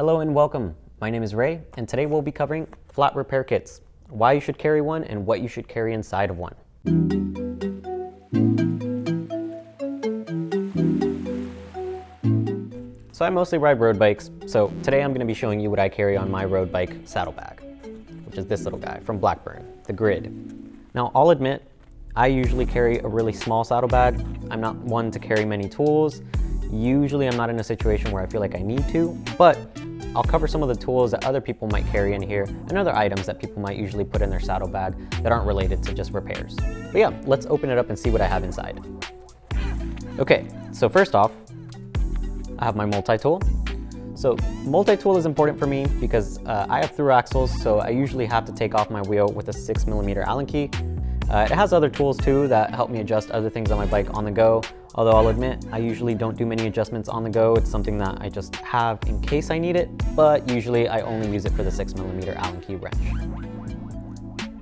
Hello and welcome. My name is Ray, and today we'll be covering flat repair kits, why you should carry one and what you should carry inside of one. So I mostly ride road bikes, so today I'm going to be showing you what I carry on my road bike saddlebag, which is this little guy from Blackburn, the Grid. Now I'll admit, I usually carry a really small saddlebag. I'm not one to carry many tools. Usually I'm not in a situation where I feel like I need to, but I'll cover some of the tools that other people might carry in here and other items that people might usually put in their saddlebag that aren't related to just repairs. But yeah, let's open it up and see what I have inside. Okay, so first off, I have my multi-tool. So multi-tool is important for me because I have through axles, so I usually have to take off my wheel with a 6mm Allen key. It has other tools too that help me adjust other things on my bike on the go. Although I'll admit, I usually don't do many adjustments on the go. It's something that I just have in case I need it, but usually I only use it for the 6mm Allen key wrench.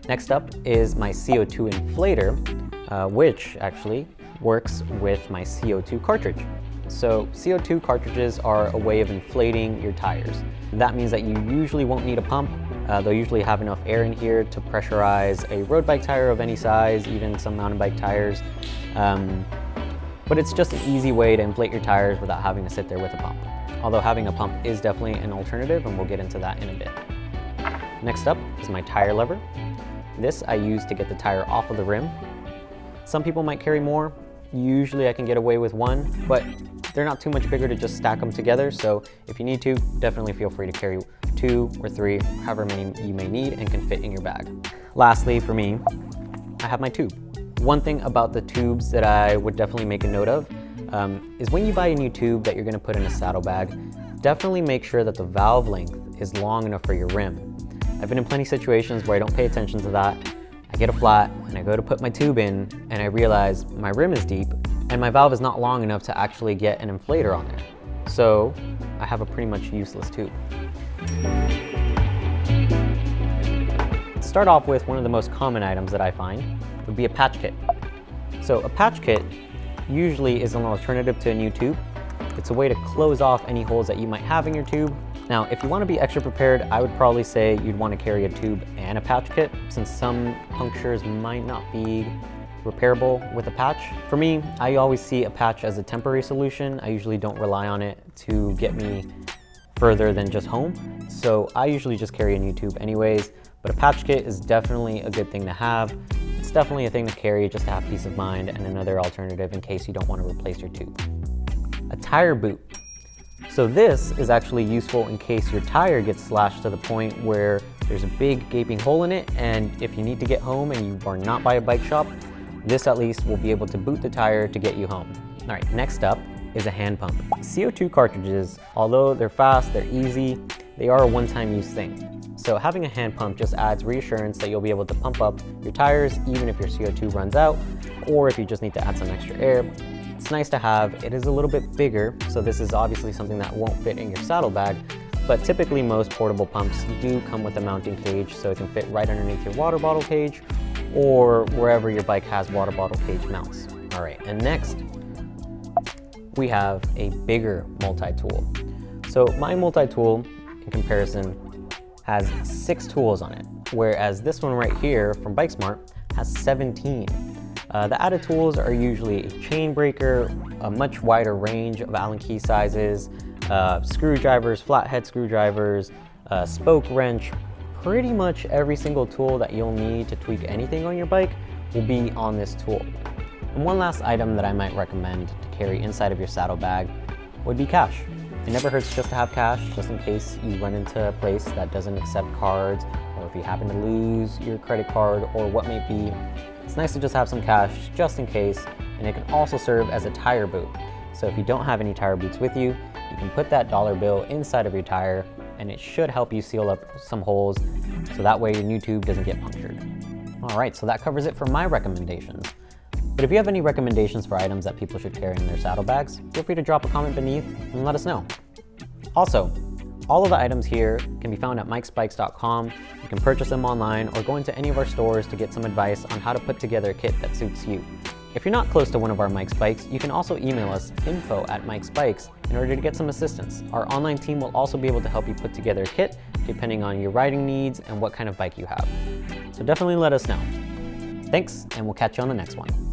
Next up is my CO2 inflator, which actually works with my CO2 cartridge. So CO2 cartridges are a way of inflating your tires. That means that you usually won't need a pump. They'll usually have enough air in here to pressurize a road bike tire of any size, even some mountain bike tires. But it's just an easy way to inflate your tires without having to sit there with a pump. Although having a pump is definitely an alternative, and we'll get into that in a bit. Next up is my tire lever. This I use to get the tire off of the rim. Some people might carry more. Usually I can get away with one, but they're not too much bigger to just stack them together. So if you need to, definitely feel free to carry 2 or 3, however many you may need and can fit in your bag. Lastly, for me, I have my tube. One thing about the tubes that I would definitely make a note of is when you buy a new tube that you're gonna put in a saddlebag, definitely make sure that the valve length is long enough for your rim. I've been in plenty of situations where I don't pay attention to that. I get a flat and I go to put my tube in and I realize my rim is deep and my valve is not long enough to actually get an inflator on there. So I have a pretty much useless tube. To start off with, one of the most common items that I find would be a patch kit. So a patch kit usually is an alternative to a new tube. It's a way to close off any holes that you might have in your tube. Now, if you want to be extra prepared, I would probably say you'd want to carry a tube and a patch kit, since some punctures might not be repairable with a patch. For me, I always see a patch as a temporary solution. I usually don't rely on it to get me further than just home. So I usually just carry a new tube anyways, but a patch kit is definitely a good thing to have. It's definitely a thing to carry just to have peace of mind and another alternative in case you don't want to replace your tube. A tire boot. So this is actually useful in case your tire gets slashed to the point where there's a big gaping hole in it, and if you need to get home and you are not by a bike shop, this at least will be able to boot the tire to get you home. All right, next up is a hand pump. CO2 cartridges, although they're fast, they're easy, they are a one-time use thing. So having a hand pump just adds reassurance that you'll be able to pump up your tires even if your CO2 runs out, or if you just need to add some extra air. It's nice to have. It is a little bit bigger, so this is obviously something that won't fit in your saddlebag, but typically most portable pumps do come with a mounting cage, so it can fit right underneath your water bottle cage or wherever your bike has water bottle cage mounts. All right, and next we have a bigger multi-tool. So my multi-tool in comparison has 6 tools on it, whereas this one right here from BikeSmart has 17. The added tools are usually a chain breaker, a much wider range of Allen key sizes, screwdrivers, flathead screwdrivers, spoke wrench. Pretty much every single tool that you'll need to tweak anything on your bike will be on this tool. And one last item that I might recommend to carry inside of your saddlebag would be cash. It never hurts just to have cash, just in case you run into a place that doesn't accept cards, or if you happen to lose your credit card or what may be. It's nice to just have some cash just in case, and it can also serve as a tire boot. So if you don't have any tire boots with you, you can put that dollar bill inside of your tire, and it should help you seal up some holes, so that way your new tube doesn't get punctured. All right, so that covers it for my recommendations. But if you have any recommendations for items that people should carry in their saddlebags, feel free to drop a comment beneath and let us know. Also, all of the items here can be found at mikespikes.com. You can purchase them online or go into any of our stores to get some advice on how to put together a kit that suits you. If you're not close to one of our Mike's Bikes, you can also email us info@mikespikes in order to get some assistance. Our online team will also be able to help you put together a kit depending on your riding needs and what kind of bike you have. So definitely let us know. Thanks, and we'll catch you on the next one.